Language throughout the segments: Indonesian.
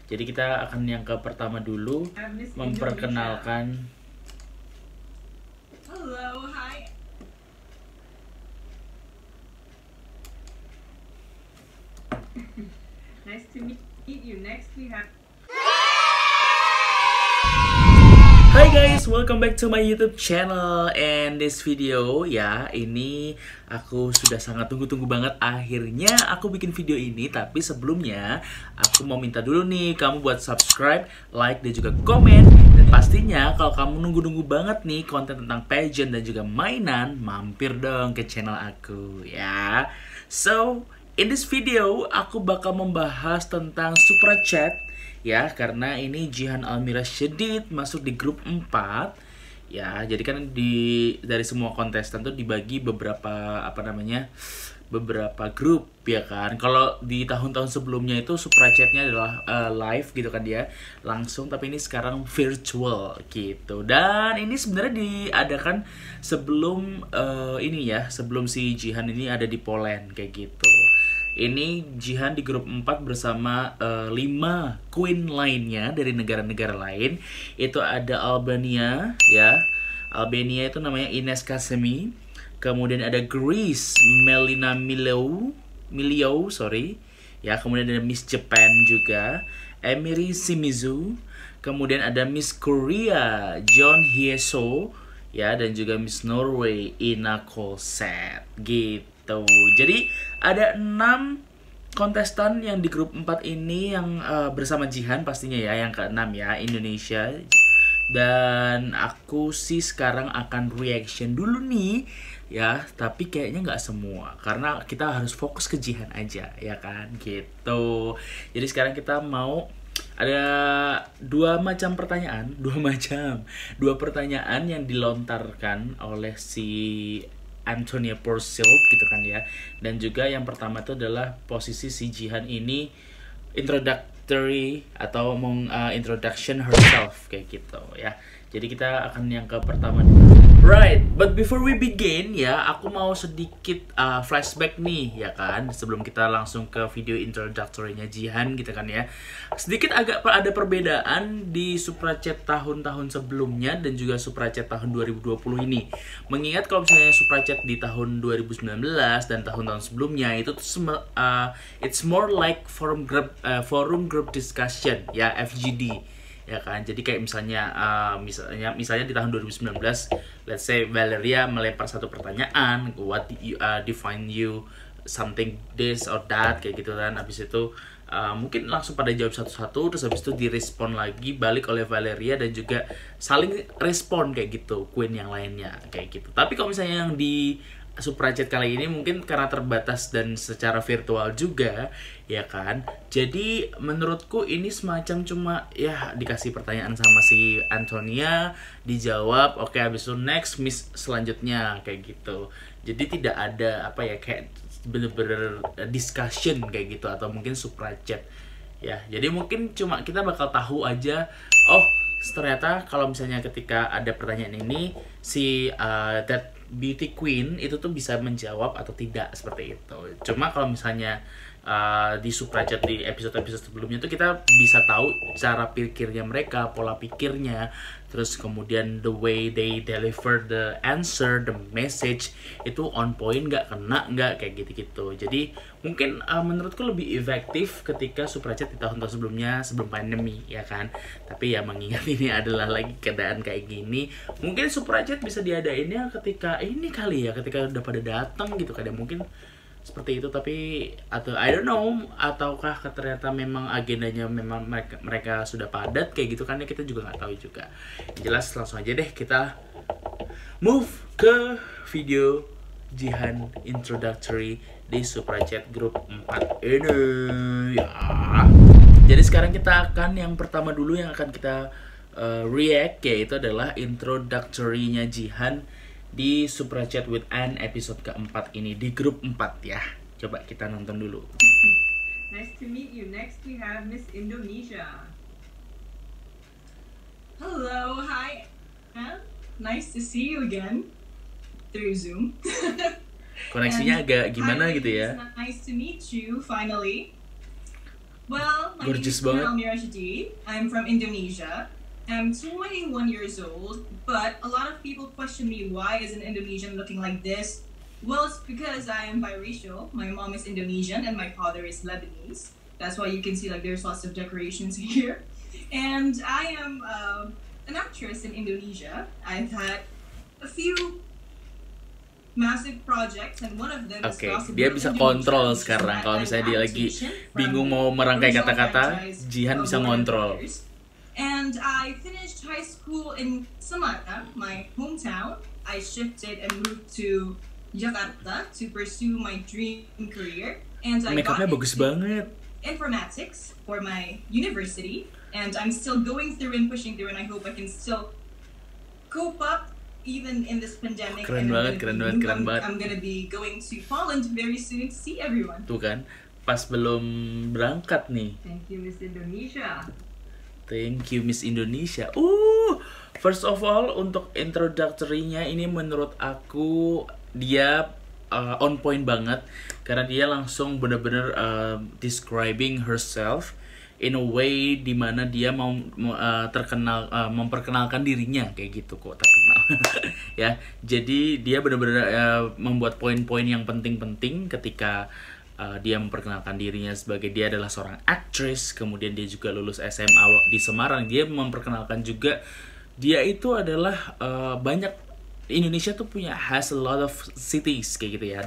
Jadi kita akan yang ke pertama dulu, memperkenalkan. Hello, hi. Nice to meet you. Next we have. Hai guys, welcome back to my YouTube channel. And this video ya, ini aku sudah sangat tunggu-tunggu banget. Akhirnya aku bikin video ini. Tapi sebelumnya aku mau minta dulu nih kamu buat subscribe, like, dan juga komen. Dan pastinya kalau kamu nunggu-nunggu banget nih konten tentang pageant dan juga mainan, mampir dong ke channel aku ya. So, in this video aku bakal membahas tentang Super Chat ya, karena ini Jihan Almira Shedid masuk di grup 4 ya. Jadi kan dari semua kontestan tuh dibagi beberapa beberapa grup ya kan. Kalau di tahun-tahun sebelumnya itu Super Chatnya adalah live gitu kan dia langsung, tapi ini sekarang virtual gitu. Dan ini sebenarnya diadakan sebelum sebelum si Jihan ini ada di Poland kayak gitu. Ini Jihan di grup 4 bersama 5 queen lainnya dari negara-negara lain. Itu ada Albania ya. Albania itu namanya Ines Kasemi. Kemudian ada Greece, Melina Milio, ya. Kemudian ada Miss Japan juga, Emiri Shimizu. Kemudian ada Miss Korea, John Hyeso, ya, dan juga Miss Norway, Ina Kolset gitu. Jadi ada 6 kontestan yang di grup 4 ini yang bersama Jihan pastinya ya, yang ke-6 ya, Indonesia. Dan aku sih sekarang akan reaction dulu nih ya, tapi kayaknya nggak semua karena kita harus fokus ke Jihan aja ya kan gitu. Jadi sekarang kita mau ada dua pertanyaan yang dilontarkan oleh si Antonia Purcell gitu kan ya. Dan juga yang pertama itu adalah posisi si Jihan ini introductory atau introduction herself kayak gitu ya. Jadi kita akan yang ke pertama dulu. Right, but before we begin ya, aku mau sedikit flashback nih ya kan, sebelum kita langsung ke video introductory-nya Jihan gitu kan ya. Sedikit agak ada perbedaan di Super Chat tahun-tahun sebelumnya dan juga Super Chat tahun 2020 ini. Mengingat kalau misalnya Super Chat di tahun 2019 dan tahun-tahun sebelumnya itu it's more like forum group discussion ya, FGD. Ya kan, jadi kayak misalnya di tahun 2019, let's say Valeria melempar satu pertanyaan, what define you something this or that kayak gitu kan. Habis itu mungkin langsung pada jawab satu-satu, terus habis itu direspon lagi balik oleh Valeria dan juga saling respon kayak gitu queen yang lainnya kayak gitu. Tapi kalau misalnya yang di Super Chat kali ini mungkin karena terbatas dan secara virtual juga ya kan. Jadi menurutku ini semacam cuma ya dikasih pertanyaan sama si Antonia, dijawab, oke, habis itu next miss selanjutnya kayak gitu. Jadi tidak ada kayak bener-bener discussion kayak gitu atau mungkin Super Chat ya. Jadi mungkin cuma kita bakal tahu aja, oh ternyata kalau misalnya ketika ada pertanyaan ini si that beauty queen itu tuh bisa menjawab atau tidak seperti itu. Cuma kalau misalnya di Super Chat di episode-episode sebelumnya tuh kita bisa tahu cara pikirnya mereka, pola pikirnya, terus kemudian the way they deliver the answer, the message itu on point nggak, kena nggak, kayak gitu-gitu. Jadi mungkin menurutku lebih efektif ketika Super Chat di tahun-tahun sebelumnya sebelum pandemi ya kan. Tapi ya mengingat ini adalah lagi keadaan kayak gini, mungkin Super Chat bisa diadainnya ketika ini kali ya, ketika udah pada datang gitu kan ya, mungkin seperti itu. Tapi atau I don't know, ataukah ternyata memang agendanya memang mereka sudah padat kayak gitu kan ya, kita juga nggak tahu juga. Jelas langsung aja deh kita move ke video Jihan introductory di Super Chat grup 4 ini ya. Jadi sekarang kita akan yang pertama dulu yang akan kita react, yaitu adalah introductory-nya Jihan di Super Chat with Anne episode keempat ini di grup 4 ya. Coba kita nonton dulu. Nice to meet you. Next we have Miss Indonesia. Hello, hi. Nice to see you again through Zoom. Koneksinya agak gimana gitu ya. Nice to meet you finally. Well, my name Gorgeous is Nurul banget. Mirajadi. I'm from Indonesia. I'm 21 years old, but a lot of people question me, why is an Indonesian looking like this? Well, it's because I am biracial. My mom is Indonesian and my father is Lebanese. That's why you can see like there's lots of decorations here. And I am an actress in Indonesia. I've had a few massive projects and one of them is Oke, Gossip dia Girl bisa Indonesia, kontrol which is sekarang. an Kalau misalnya dia lagi adaptation from bingung the mau merangkai original kata-kata, franchise Jihan of bisa Warner ngontrol. Brothers. And I finished high school in Semarang, my hometown. I shifted and moved to Jakarta to pursue my dream career. And I got Makeupnya bagus into banget. informatics for my university. And I'm still going through and pushing through, and I hope I can still cope up even in this pandemic. Keren And banget, keren banget, keren banget. I'm gonna be going to Poland very soon to see everyone. Tuh kan, pas belum berangkat nih. Thank you, Miss Indonesia. Thank you Miss Indonesia. First of all, untuk introductory-nya ini menurut aku dia on point banget karena dia langsung bener-bener describing herself in a way dimana dia mau terkenal, memperkenalkan dirinya kayak gitu kok terkenal. Ya, jadi dia bener-bener membuat poin-poin yang penting-penting ketika dia memperkenalkan dirinya sebagai dia adalah seorang aktris, kemudian dia juga lulus SMA di Semarang. Dia memperkenalkan juga dia itu adalah banyak, Indonesia tuh has a lot of cities kayak gitu ya,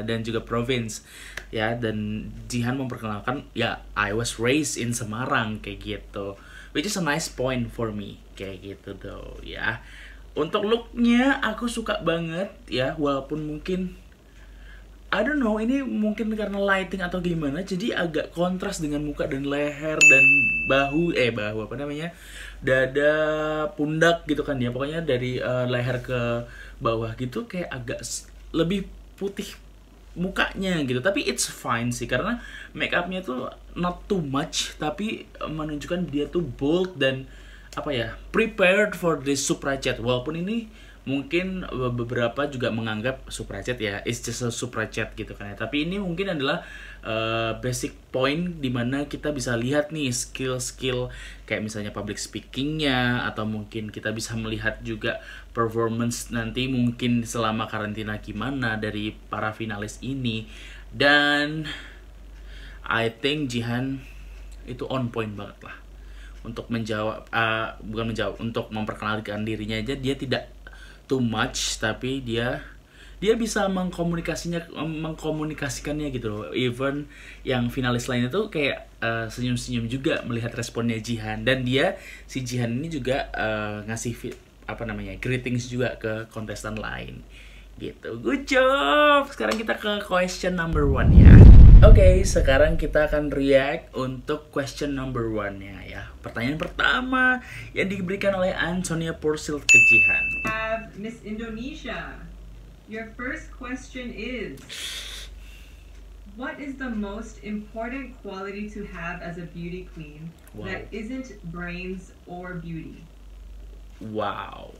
dan juga province ya, dan Jihan memperkenalkan ya I was raised in Semarang kayak gitu, which is a nice point for me kayak gitu though ya. Untuk looknya aku suka banget ya, walaupun mungkin I don't know, ini mungkin karena lighting atau gimana, jadi agak kontras dengan muka dan leher dan bahu apa namanya, dada, pundak gitu kan ya. Pokoknya dari leher ke bawah gitu kayak agak lebih putih mukanya gitu. Tapi it's fine sih karena make upnya tuh not too much, tapi menunjukkan dia tuh bold dan apa ya, prepared for this supracet. Walaupun ini mungkin beberapa juga menganggap supracet ya, it's just a supracet gitu kan ya. Tapi ini mungkin adalah basic point dimana kita bisa lihat nih skill-skill kayak misalnya public speakingnya, atau mungkin kita bisa melihat juga performance nanti mungkin selama karantina gimana dari para finalis ini. Dan I think Jihan itu on point banget lah untuk menjawab, untuk memperkenalkan dirinya aja dia tidak too much, tapi dia bisa mengkomunikasikannya gitu loh. Even yang finalis lainnya tuh kayak senyum-senyum juga melihat responnya Jihan, dan si Jihan ini juga ngasih greetings juga ke kontestan lain gitu. Good job. Sekarang kita ke question number 1 ya. Oke, sekarang kita akan react untuk question number 1-nya ya. Pertanyaan pertama yang diberikan oleh Antonia Porsild ke Jihan. Miss Indonesia, your first question is, what is the most important quality to have as a beauty queen that isn't brains or beauty? Wow.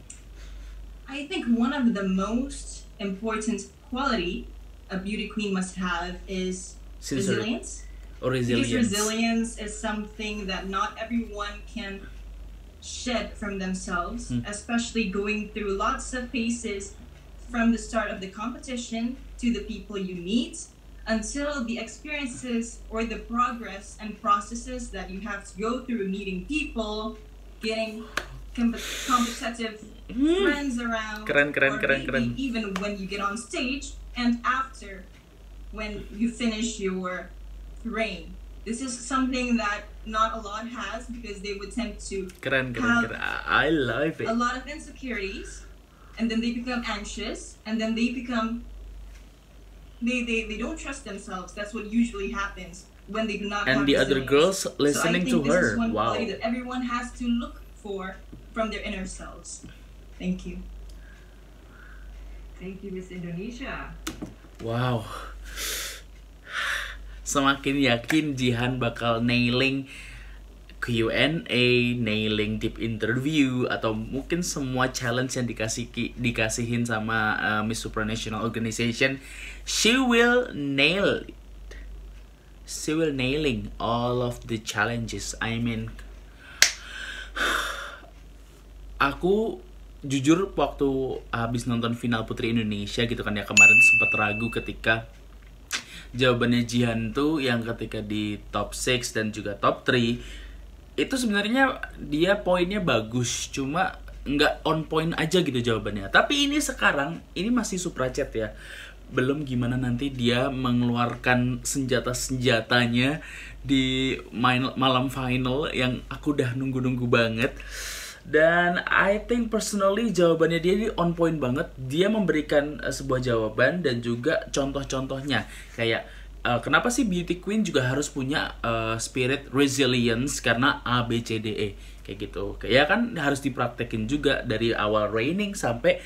I think one of the most important quality a beauty queen must have is resilience. Resilience. Because resilience is something that not everyone can shed from themselves, especially going through lots of phases from the start of the competition to the people you meet until the experiences or the progress and processes that you have to go through meeting people, getting competitive friends around, keren. even when you get on stage and after when you finish your reign. This is something that not a lot has, because they would tend to keren. I love it. a lot of insecurities, and then they become anxious, and then they become they don't trust themselves. That's what usually happens when they do not And have the other resilience. girls listening so I think to this her. is one Wow. quality that everyone has to look for from their inner selves. Thank you. Thank you, Miss Indonesia. Wow. Semakin yakin Jihan bakal nailing Q&A, nailing deep interview, atau mungkin semua challenge yang dikasihin sama Miss Supranational Organization. She will nail it. she will nailing all of the challenges. I mean, aku jujur waktu habis nonton final Putri Indonesia gitu kan ya, kemarin sempat ragu ketika jawabannya Jihan tuh yang ketika di top 6 dan juga top 3 itu sebenarnya dia poinnya bagus, cuma nggak on point aja gitu jawabannya. Tapi ini sekarang ini masih Suprachat ya, belum gimana nanti dia mengeluarkan senjata-senjatanya di malam final yang aku udah nunggu-nunggu banget. Dan I think personally jawabannya dia ini on point banget. Dia memberikan sebuah jawaban dan juga contoh-contohnya. Kayak kenapa sih beauty queen juga harus punya spirit resilience karena A, B, C, D, E kayak gitu. Kayak kan harus dipraktekin juga dari awal reigning sampai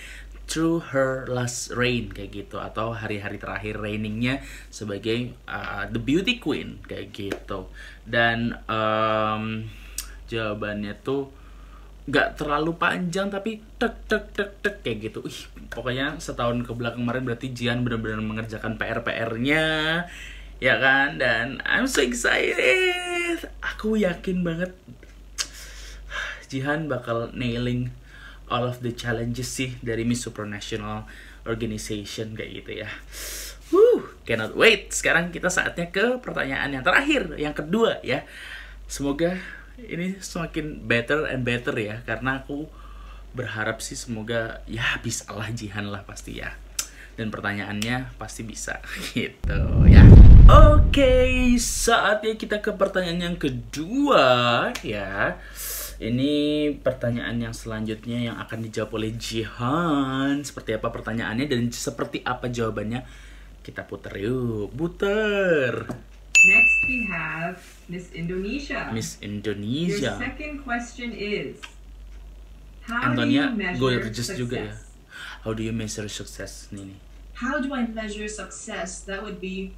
through her last reign kayak gitu, atau hari-hari terakhir reigningnya sebagai the beauty queen kayak gitu. Dan jawabannya tuh nggak terlalu panjang tapi tek kayak gitu. Pokoknya setahun ke belakang kemarin berarti Jihan benar-benar mengerjakan PR-nya ya kan. Dan I'm so excited, aku yakin banget Jihan bakal nailing all of the challenges sih dari Miss Supranational Organization kayak gitu ya. Cannot wait. Sekarang kita saatnya ke pertanyaan yang terakhir, yang kedua ya. Semoga ini semakin better and better ya, karena aku berharap sih semoga ya bisa lah Jihan lah pasti ya. Dan pertanyaannya pasti bisa gitu ya. Oke, saatnya kita ke pertanyaan yang kedua ya. Ini pertanyaan yang selanjutnya yang akan dijawab oleh Jihan. Seperti apa pertanyaannya dan seperti apa jawabannya? Kita putar yuk, putar. Next we have Miss Indonesia. Miss Indonesia. Your second question is, how Antonia do you measure gorgeous success? juga ya. How do you measure success, Nini? How do I measure success? That would be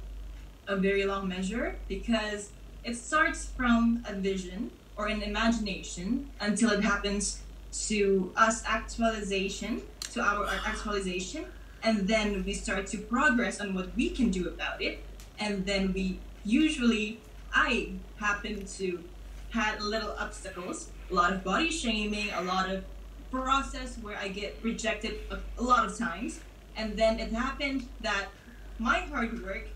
a very long measure because it starts from a vision or an imagination until it happens to us actualization, to our actualization, and then we start to progress on what we can do about it, and then I happen to had little obstacles, a lot of body shaming, a lot of process where I get rejected a lot of times, and then it happened that my hard work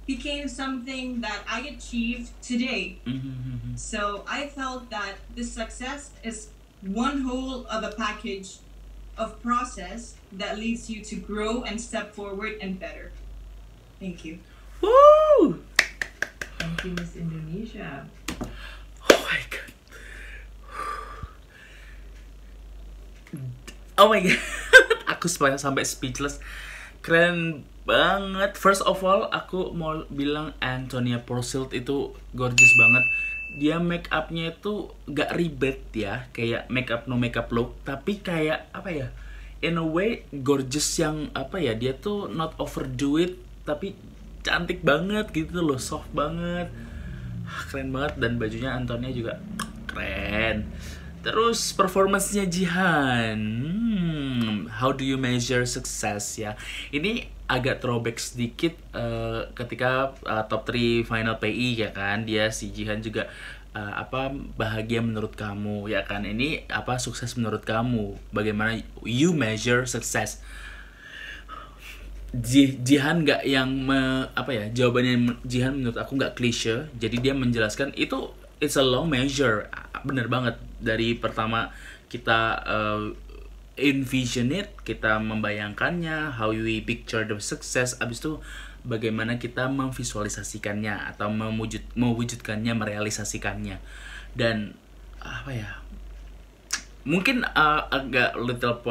became something that I achieved today. So I felt that this success is one whole of a package of process that leads you to grow and step forward and better. Thank you. Woo! Thank you, Miss Indonesia. Oh my god. Oh my god. Aku sampai speechless. Keren banget. First of all, aku mau bilang Antonia Purcell itu gorgeous banget. Dia make upnya itu gak ribet ya, kayak make up no makeup look, tapi kayak apa ya, in a way gorgeous yang apa ya, dia tuh not overdo it tapi cantik banget gitu loh, soft banget, keren banget. Dan bajunya Antonia juga keren. Terus performance-nya Jihan, how do you measure success ya? Ini agak throwback sedikit ketika top 3 final PI ya kan. Dia si Jihan juga apa bahagia menurut kamu ya kan. Ini apa sukses menurut kamu? Bagaimana you measure success? Jihan nggak yang apa ya, jawabannya Jihan menurut aku nggak klise. Jadi dia menjelaskan itu it's a long measure. Bener banget, dari pertama kita envision it, kita membayangkannya, how we picture the success, abis itu bagaimana kita memvisualisasikannya atau mewujudkannya, merealisasikannya. Dan apa ya, mungkin agak little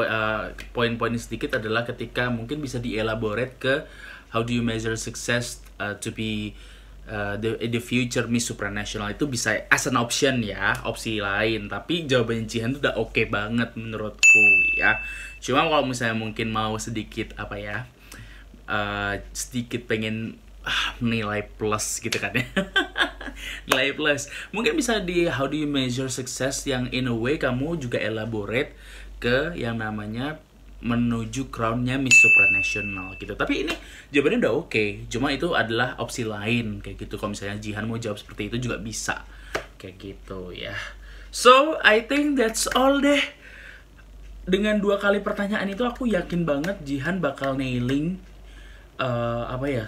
poin-poin sedikit adalah ketika mungkin bisa dielaborate ke how do you measure success to be the future Miss Supranational. Itu bisa as an option ya, opsi lain. Tapi jawabannya Jihan itu udah oke banget menurutku ya. Cuma kalau misalnya mungkin mau sedikit apa ya, sedikit pengen nilai plus gitu kan ya. Nilai plus mungkin bisa di how do you measure success yang in a way kamu juga elaborate ke yang namanya menuju crownnya Miss Supranational gitu. Tapi ini jawabannya udah oke. Cuma itu adalah opsi lain kayak gitu. Kalau misalnya Jihan mau jawab seperti itu juga bisa kayak gitu ya. So I think that's all deh. Dengan 2 kali pertanyaan itu aku yakin banget Jihan bakal nailing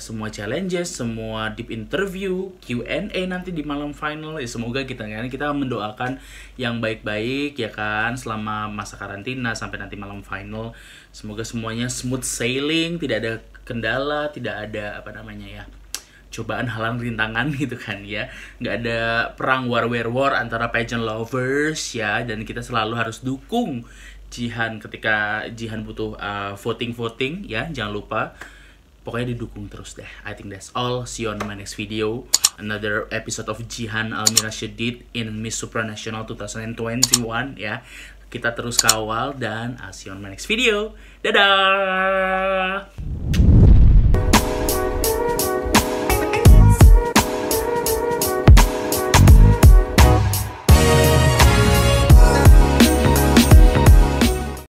semua challenges, semua deep interview, Q&A nanti di malam final. Ya, semoga kita mendoakan yang baik-baik ya kan selama masa karantina sampai nanti malam final. Semoga semuanya smooth sailing, tidak ada kendala, tidak ada cobaan, halang, rintangan gitu kan ya. Nggak ada perang war antara pageant lovers ya, dan kita selalu harus dukung Jihan ketika Jihan butuh voting ya, jangan lupa. Pokoknya didukung terus deh. I think that's all. See you on my next video. Another episode of Jihan Almira Shadid in Miss Supranational 2021 ya. Kita terus kawal dan I'll see you on my next video. Dadah!